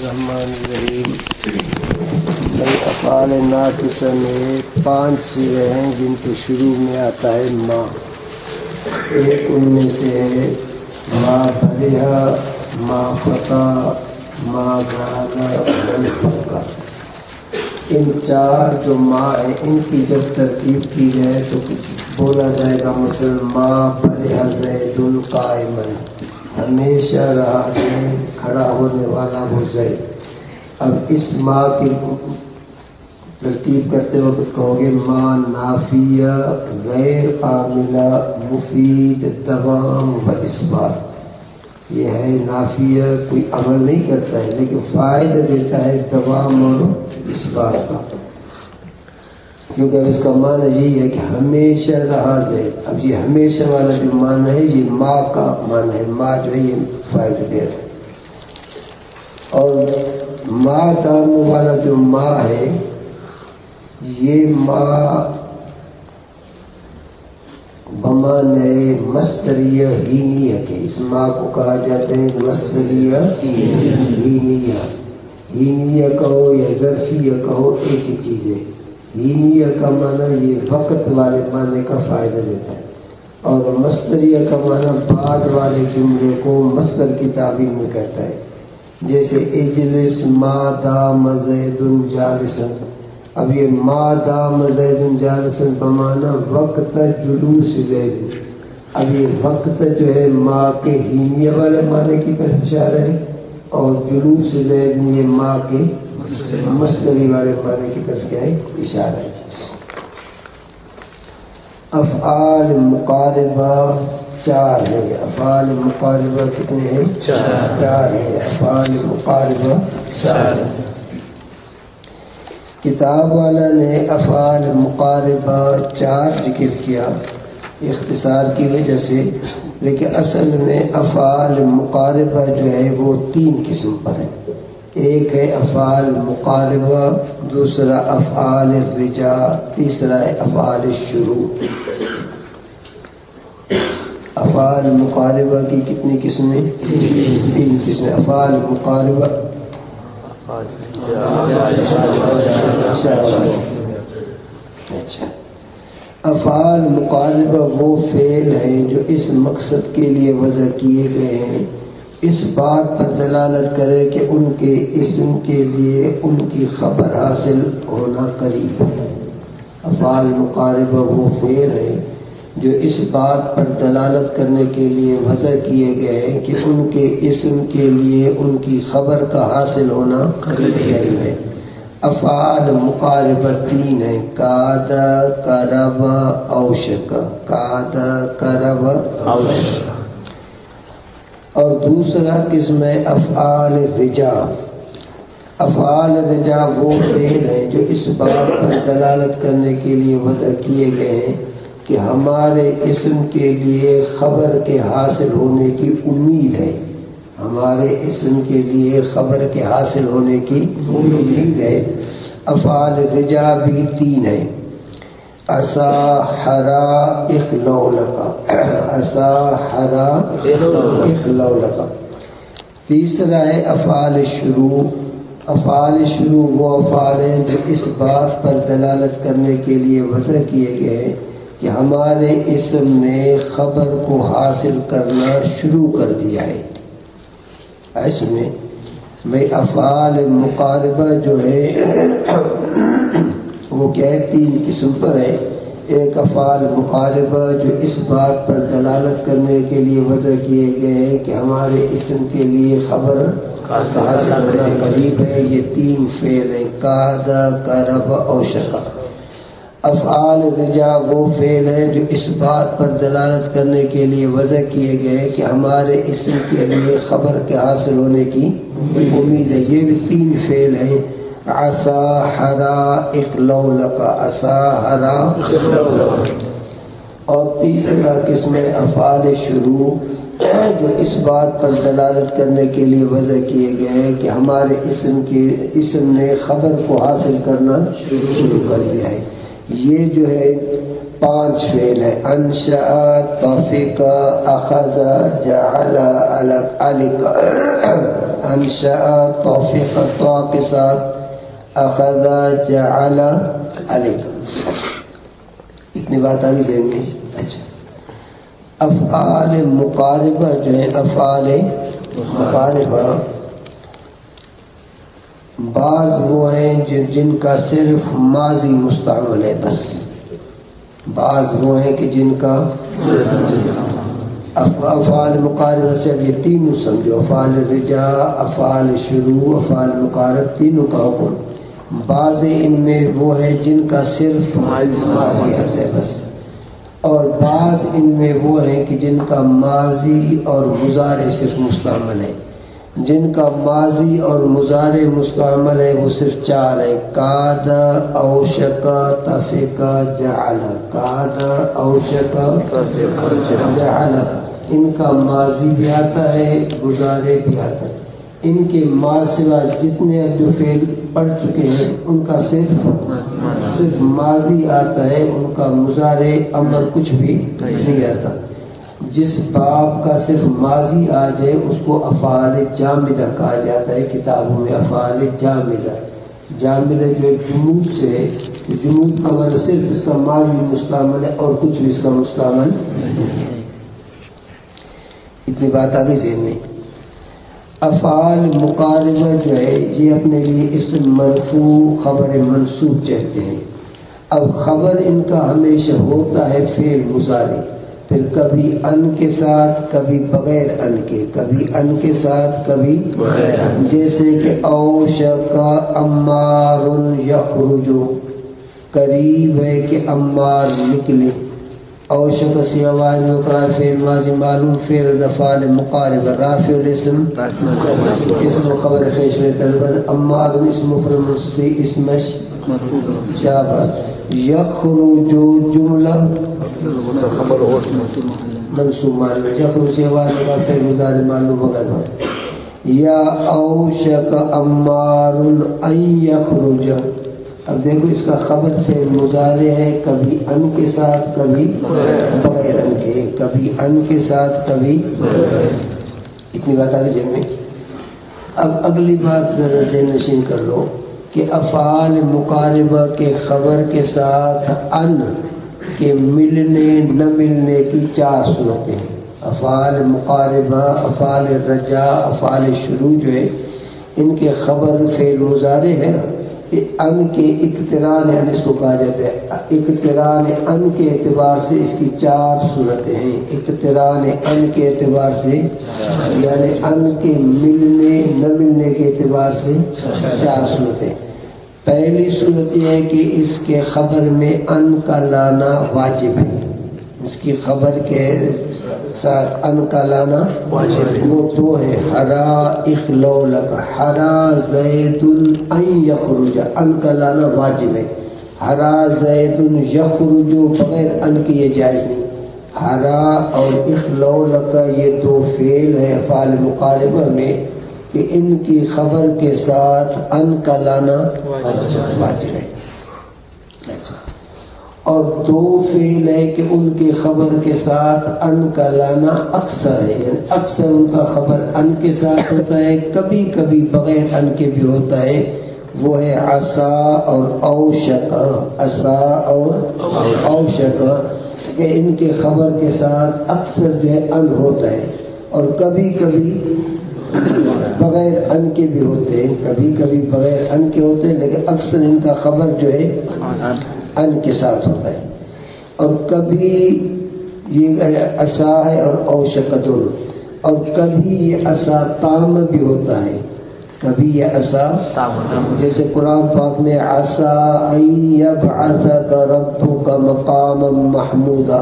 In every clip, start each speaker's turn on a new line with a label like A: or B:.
A: الرحمن الرحیم. بھائی افعال ناقصہ میں 5 صیغے ہیں جن کے شروع میں آتا ہے ما. ایک ان میں سے ہے ما برہا، ما فتح، ما زادا، الفقہ. ان 4 جو ما ہیں ان کی جب ترکیب کی جائے تو بولا جائے گا مثلا ما برہا زید قائما، ہمیشہ رہا زید کھڑا ہونے والا وہ زید. اب اس ما کی ترکیب کرتے وقت کہو گے ما نافیہ غیر عاملہ مفید دوام و اثبات. یہ ہے نافیہ، کوئی عمل نہیں کرتا ہے لیکن فائدہ دیتا ہے دوام اور اثبات کا، کیونکہ اب اس کا معنی یہی ہے کہ ہمیشہ رہا زید. اب یہ ہمیشہ والا جو معنی ہے یہ ما کا معنی ہے، ما جو ہے یہ فائدہ دے رہا ہے. اور ما دام والا جو ما ہے یہ ما بمعنی مصدریہ ہینیہ کے، اس ما کو کہا جاتا ہے مصدریہ ہینیہ. ہینیہ کہو یا ظرفیہ کہو ایک ہی چیز ہے. ہینیہ کا معنی یہ وقت والے معنی کا فائدہ دیتا ہے، اور مصدریہ کا معنی بعد والے جملے کو مصدر کی تعبیر میں کرتا ہے. جیسے اجلس ما دام زید جالسا. اب یہ ما دام زید جالسا بمعنی وقت جلوس زید. اب یہ وقت جو ہے ما کے ہینیہ والے معنی کی طرف اشارہ ہے، اور جلوس زید یہ ما کے مصدری والے معنی کی طرف کیا ہے اشارہ ہے. افعال مقاربہ 4 ہیں. افعال مقاربہ کتنے ہیں؟ 4 ہیں. افعال مقاربہ 4 ہیں. کتاب والا نے افعال مقاربہ 4 ذکر کیا اختصار کی وجہ سے، لیکن اصل میں افعال مقاربہ جو ہے وہ 3 قسم پر ہے. ایک ہے افعال مقاربہ، دوسرا افعال الرجا، تیسرا ہے افعال الشروع. افعال مقاربہ کی کتنی قسمیں؟ 3 قسمیں. افعال مقاربہ اچھا. افعال مقاربہ وہ فعل ہیں جو اس مقصد کے لیے وضع کیے گئے ہیں اس بات پر دلالت کرے کہ ان کے اسم کے لیے ان کی خبر حاصل ہونا قریب ہے. افعال مقاربہ وہ فعل ہیں جو اس بات پر دلالت کرنے کے لیے وضع کیے گئے ہیں کہ ان کے اسم کے لیے ان کی خبر کا حاصل ہونا قریب ہے. افعال مقاربہ 3 ہیں: کاد، قرب، اوشک. کاد، قرب، اوشک. اور دوسرا قسم ہے افعال رجا. افعال رجا وہ فعل ہیں جو اس بات پر دلالت کرنے کے لیے وضع کیے گئے ہیں کہ ہمارے اسم کے لیے خبر کے حاصل ہونے کی امید ہے. ہمارے اسم کے لیے خبر کے حاصل ہونے کی امید ہے. افعال رجا بھی 3 ہیں: اسا، حرا، اخلولکا. اسا، حرا، اخلولکا. تیسرا ہے افعال شروع. افعال شروع وہ افعال ہیں جو اس بات پر دلالت کرنے کے لیے وضع کیے گئے ہیں کہ ہمارے اسم نے خبر کو حاصل کرنا شروع کر دیا ہے. اس میں میں افعال مقاربہ جو ہے وہ کیا ہے 3 قسم پر ہے. ایک افعال مقاربہ جو اس بات پر دلالت کرنے کے لیے وضع کیے گئے ہیں کہ ہمارے اسم کے لیے خبر حاصل ہونا قریب ہے. یہ 3 فعل ہیں: کاد، قرب، اوشک. افعال رجا وہ فعل ہیں جو اس بات پر دلالت کرنے کے لیے وضع کیے گئے ہیں کہ ہمارے اسم کے لیے خبر کے حاصل ہونے کی امید ہے. یہ بھی 3 فعل ہیں: عسا، حرا، اخلولکا. عسا، حرا، اخلولکا. اور تیسرا قسم افعال شروع جو اس بات پر دلالت کرنے کے لیے وضع کیے گئے ہیں کہ ہمارے اسم نے خبر کو حاصل کرنا شروع کر دیا ہے. یہ جو ہے 5 فعل ہیں: انشاء، طفق، اخذ، جعل، علق. انشاء توفیق تو کے ساتھ اخذ جعل علیکم. اتنی بات آگے ذہن میں. اچھا افعال مقاربہ جو ہے افعال مقاربہ بعض وہ ہیں جن کا صرف ماضی مستعمل ہے بس. بعض وہ ہیں کہ جن کا افعال مقاربہ سے اب یہ تینوں سمجھو افعال رجا افعال شروع افعال مقارب تینوں کا حکم. بعض ان میں وہ ہیں جن کا صرف ماضی ہے بس اور بعض ان میں وہ ہیں کہ جن کا ماضی اور مضارع صرف مستعمل ہے. جن کا ماضی اور مضارع مستعمل ہے وہ صرف چار ہیں کاد اوشک تفک جعل. کاد اوشک جعل ان کا ماضی بھی آتا ہے مضارع بھی آتا ہے. ان کے ما سوا جتنے اب جو فعل پڑھ چکے ہیں ان کا صرف ماضی آتا ہے ان کا مضارع امر کچھ بھی نہیں آتا. جس باب کا صرف ماضی آ جائے اس کو افعال جامدہ کہا جاتا ہے کتابوں میں. افعال جامدہ جامدہ جو ایک جمود سے ہے جمود کا مطلب صرف اس کا ماضی مستعمل ہے اور کچھ بھی اس کا مستعمل نہیں ہے. اتنی بات آ گئی ذہن میں. افعال مقاربہ جو ہے یہ اپنے لیے اسم مرفوع خبر منصوب چاہتے ہیں. اب خبر ان کا ہمیشہ ہوتا ہے فعل مضارع پھر کبھی ان کے ساتھ کبھی بغیر ان کے کبھی ان کے ساتھ کبھی جیسے کہ اوشک عمار یخرج قریب ہے کہ عمار نکلے. اوشک سے آواز میں قرار فعل ماضی معلوم فعل افعال مقاربہ رافع الاسم اسم خبر خیش میں طلبت عمار اسم مفرد منصوب اسمش شاباش. یخرج جملہ منصوب معلوم یخرج سے آواز میں قرار فعل مضارع معلوم وغیرہ. یا اوشک عمار ان یخرج. اب دیکھو اس کا خبر فعل مضارع ہے کبھی ان کے ساتھ کبھی بغیر ان کے کبھی ان کے ساتھ کبھی. اتنی بات آگے ذہن میں. اب اگلی بات ذرا ذہن نشین کر لو کہ افعال مقاربہ کے خبر کے ساتھ ان کے ملنے نہ ملنے کی چار صورتیں ہیں. افعال مقاربہ افعال رجا افعال شروع جو ہے ان کے خبر فعل مضارع ہے ان کے اقتران اس کو کہا جاتا ہے. اقتران ان کے اعتبار سے اس کی چار صورتیں ہیں. اقتران ان کے اعتبار سے یعنی ان کے ملنے نہ ملنے کے اعتبار سے چار صورتیں. پہلی صورت یہ ہے کہ اس کے خبر میں ان کا لانا واجب ہے. اس کی خبر کے ساتھ ان کا لانا وہ دو ہے ہرا اخلو لک ہرا زید ان یخرج ان کا لانا واجب ہے. ہرا زید یخرج بغیر ان کے یہ جائز نہیں. ہرا اور اخلو لک یہ دو فعل ہیں افعال مقاربہ میں کہ ان کی خبر کے ساتھ ان کا لانا واجب ہے. اچھا اور دو فعل ہے کہ ان کی خبر کے ساتھ ان کا لانا اکثر ہے. یعنی اکثر ان کا خبر ان کے ساتھ ہوتا ہے کبھی کبھی بغیر ان کے بھی ہوتا ہے. وہ ہے عصا اور اوشک. عصا اور اوشک کہ ان کے خبر کے ساتھ اکثر جو ہے ان ہوتا ہے اور کبھی کبھی بغیر ان کے بھی ہوتے ہیں. کبھی کبھی بغیر ان کے ہوتے ہیں لیکن اکثر ان کا خبر جو ہے ان کے ساتھ ہوتا ہے. اور کبھی یہ عصا ہے اور اوشک دونوں. اور کبھی یہ عصا تام بھی ہوتا ہے. کبھی یہ عصا جیسے قرآن پاک میں عصا ان یبعثک ربک مقاما محمودا.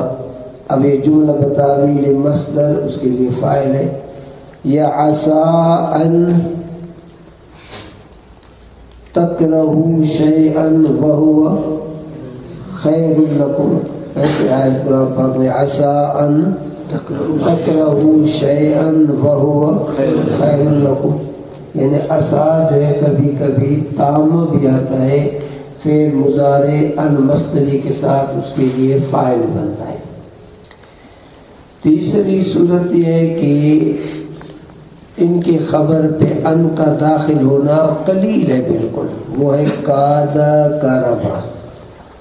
A: اب یہ جملہ بتاویل مصدر اس کے لیے فاعل ہے. یا عصا ان تکرہوا شیئا وہو خیر لکم. ایسے آیت قرآن پاک میں عصا ان تکرہوا شیئا وہو خیر لکم. یعنی عصا جو ہے کبھی کبھی تام بھی آتا ہے فعل مضارع ان مصدری کے ساتھ اس کے لیے فاعل بنتا ہے. تیسری صورت یہ ہے کہ ان کی خبر پہ ان کا داخل ہونا قلیل ہے بالکل. وہ ہے کاد کربا.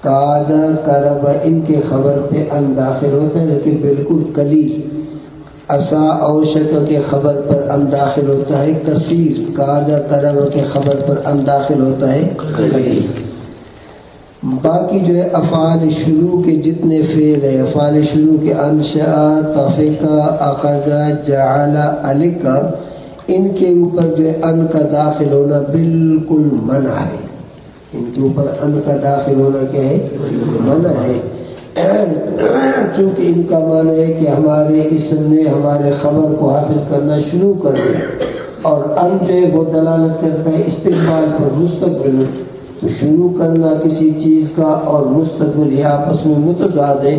A: کاد کربا ان کے خبر پہ ان داخل ہوتا ہے لیکن بالکل قلیل. عسا اوشک کے خبر پر ان داخل ہوتا ہے کثیر. کاد کربا کے خبر پر ان داخل ہوتا ہے قلیل. باقی جو ہے افعال شروع کے جتنے فعل ہیں، افعال شروع کے انشاء، طفقا، اخذا، جعل، علکا، ان کے اوپر جو ہے ان کا داخل ہونا بالکل منع ہے. ان کے اوپر ان کا داخل ہونا کیا ہے؟ منع ہے. چونکہ ان کا معنی ہے کہ ہمارے اسم نے ہمارے خبر کو حاصل کرنا شروع کر دیا، اور ان جو ہے وہ دلالت کرتا ہے استقبال پر، مستقبل. تو شروع کرنا کسی چیز کا اور مستقبل یہ آپس میں متضاد ہے.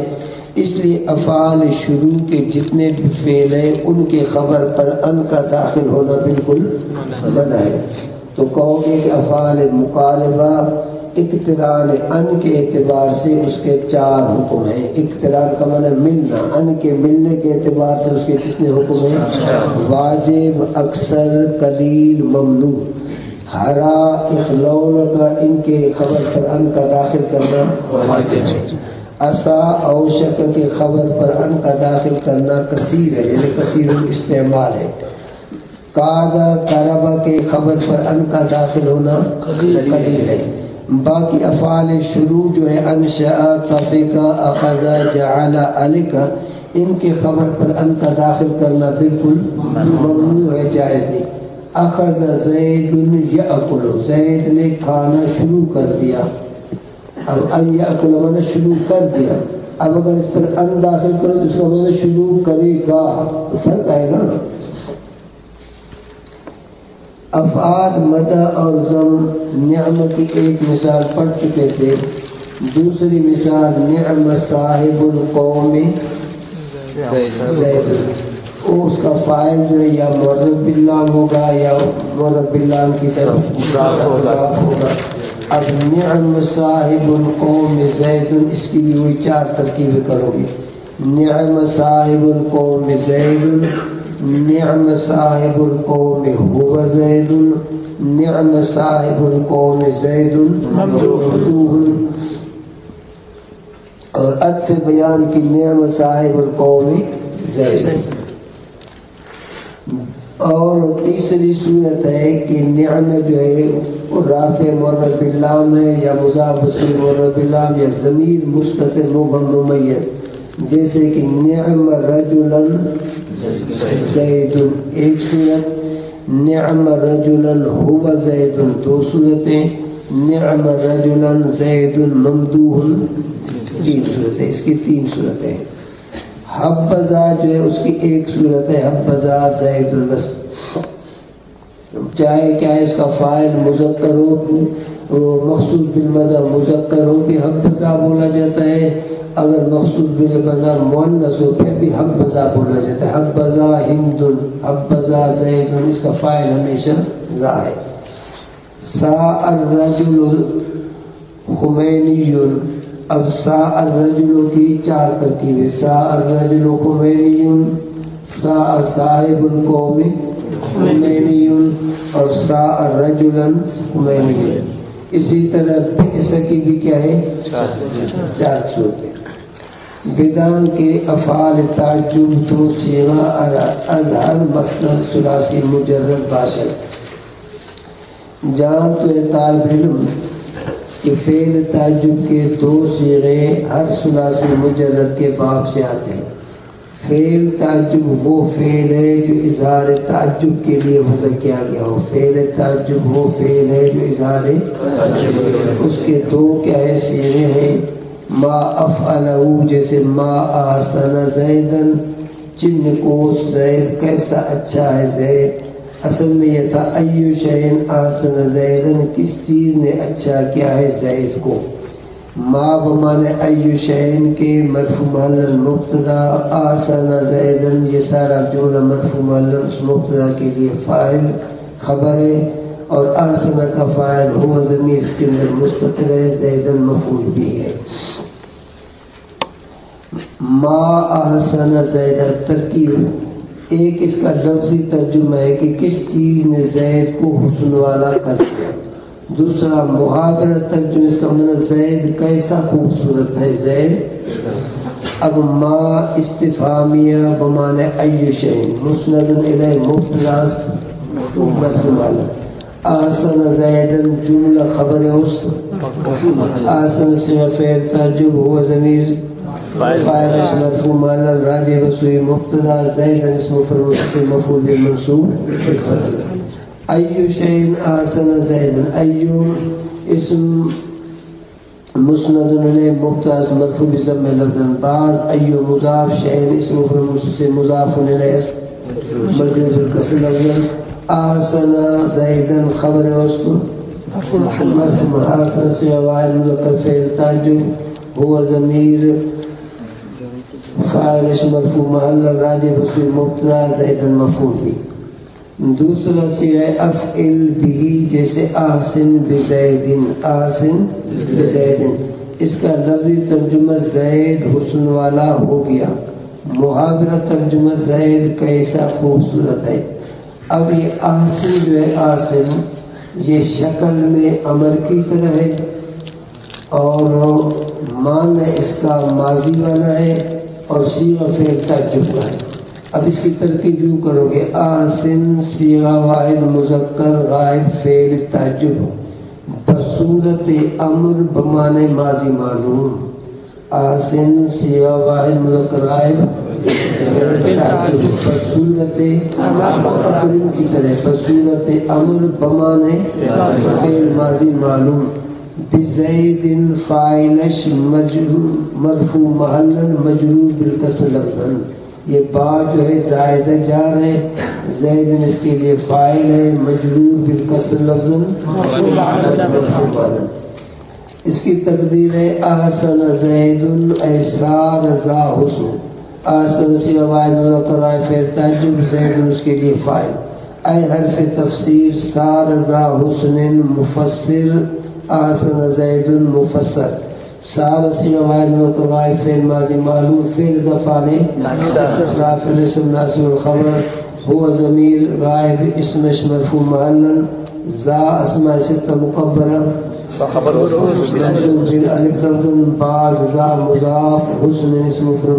A: اس لیے افعال شروع کے جتنے بھی فعل ہیں ان کے خبر پر ان کا داخل ہونا بالکل منع ہے. تو کہو گے کہ افعال مقاربہ اقتران ان کے اعتبار سے اس کے 4 حکم ہیں. اقتران کا معنی ملنا، ان کے ملنے کے اعتبار سے اس کے کتنے حکم ہیں؟ واجب، اکثر، قلیل، ممنوع. ہرا، اخلون کا ان کے خبر پر ان کا داخل کرنا واجب ہے. عسا، اوشک کے خبر پر ان کا داخل کرنا کثیر ہے، یعنی کثیر استعمال ہے. کاد کربا کے خبر پر ان کا داخل ہونا قلیل ہے. باقی افعال شروع جو ہے انشاء، طفقا، اخذا، جعل، علکا، ان کے خبر پر ان کا داخل کرنا بالکل ممنوع ہے، جائز نہیں. اخذ زید یأکل، زید نے کھانا شروع کر دیا. اب ان یأکل معنی شروع کر دیا. اب اگر اس پر ان داخل کرو تو اس کا معنی شروع کرے گا، تو فرق آئے گا. افعال مدح اور ذم نعم کی ایک مثال پڑھ چکے تھے. دوسری مثال نعم صاحب القوم زید، اس کا فاعل جو ہے یا معرب باللام ہوگا یا معرب باللام کی طرف مضاف ہوگا. اب نعم صاحب القوم زید، اس کی بھی وہی 4 ترکیبیں کرو گی. نعم صاحب القوم زید، نعم صاحب القوم هو زید، نعم صاحب القوم زید ممدوح. اور عطف بیان کی نعم صاحب القوم زید. اور تیسری صورت ہے کہ نعم جو ہے رافع معرب باللام ہے یا مضاف الیہ معرب باللام یا ضمیر مستتر مبہم ممیز، جیسے کہ نعم رجلا زید ایک صورت، نعم رجلا هو زید 2 صورتیں، نعم رجلا زید ممدوح 3 صورتیں. اس کی 3 صورتیں. حبذا جو ہے اس کی 1 صورت ہے، حبذا زید بس. چاہے کیا ہے اس کا فاعل مذکر ہو، مخصوص بالمدح مذکر ہو کہ حبذا بولا جاتا ہے. اگر مخصوص بالمدح مؤنث ہو پھر بھی حبذا بولا جاتا ہے. حبذا ہند، حبذا زید، اس کا فاعل ہمیشہ ذا ہے. سا الرجل خمینی، اب سا الرجل کی 4 ترکیبیں. سا الرجل خمینی، سا صاحب القوم خمینی، اور سا الرجلا خمینی. اسی طرح بئس کی بھی کیا ہے 4 صورتیں. بدان کے افعال تعجب 2 صیغہ اظہر مصدر ثلاثی مجرد باشد. جہاں تو طالب علم کہ فعل تعجب کے 2 صیغے ہر ثلاثی مجرد کے باب سے آتے ہیں. فعل تعجب وہ فعل ہے جو اظہار تعجب کے لیے وضع کیا گیا ہو. فعل تعجب وہ فعل ہے جو اظہار اس کے 2 کیا ہے صیغے ہیں. ما افعلہ، جیسے ما احسن زیدن، چن کوس زید کیسا اچھا ہے زید. اصل میں یہ تھا ایو شیء احسن زیدن، کس چیز نے اچھا کیا ہے زید کو. ما بمانے ایو شیء کے مرفوع محل مبتدا، احسن زیدن یہ سارا جملہ مرفوع محل اس مبتدا کے لیے فاعل خبر ہے، اور احسن کا فاعل ہوا ضمیر اس کے اندر مستتر ہے، زیدن مفعول بھی ہے. ما احسن زیدن ترکیب ایک اس کا لفظی ترجمہ ہے کہ کس چیز نے زید کو حسن والا کر دیا. دوسرا محاورہ ترجمہ اس کا معنی زید کیسا خوبصورت ہے زید. اب ما استفہامیہ بمعنی ای شیء مسند الیہ مبتدا مرفوع احسن زیدن جملہ خبر است. احسن صیغہ فعل تعجب ہوا ضمیر فاعل مرفوع معلّ راجع بسوئی مبتدا زیدن اسم مفعول به منصوب بالفتح. ای شیء احسن زیدن ای اسم مسند الیہ مبتدا مرفوع بضم لفظا بعض ای مضاف شیء اسم مفعول مضاف الیہ مجرور بالکسر لفظا. احسن زیدن خبر است مرفوع احسن صیغہ فاعل مذکر فعل تعجب هو ضمیر فاعل مرفوع محل راجع بسوئی مبتدا زیدن مفعول بھی. دوسرا صیغہ افعل بھی جیسے احسن بزیدن احسن بزیدن اس کا لفظی ترجمہ زید حسن والا ہو گیا. محاورہ ترجمہ زید کیسا خوبصورت ہے. اب یہ احسن جو ہے احسن یہ شکل میں امر کی طرح ہے اور معنی اس کا ماضی والا ہے اور صیغہ فعل تعجب کا ہے. اب اس کی ترکیب یوں کرو گے احسن صیغہ واحد مذکر غائب فعل تعجب بصورت امر بمعنی ماضی معلوم. احسن صیغہ واحد مذکر غائب بصورت کی طرح بصورت امر بمعنی فعل ماضی معلوم. بزید فاعلش مرفوع محلا مجرور بالکسر لفظا. یہ بات جو ہے زائدہ جار ہے زید اس کے لیے فاعل ہے مجرور بالکسر لفظا. اس کی تقدیر ہے احسن زید ای صار ذا حسن. احسن صیغہ واحد مذکر فعل تعجب زید اس کے لیے فاعل. ای حرف تفسیر صار ذا حسن مفسر احسن زید مفسر. صار صیغہ واحد مذکر فعل ماضی معلوم فعل ذفعل صافر اسم ناصب الخبر هو ضمیر غائب اسمش مرفوع محلا ذا اسماء ستہ مکبرہ خبر الف لفظ بعض ذا مضاف حسن اسم مفرد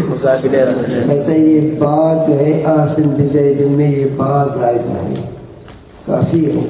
A: مضاف کہتا ہے یہ بات جو ہے احسن بزید میں یہ بعض زائدہ ہے کافی ہے.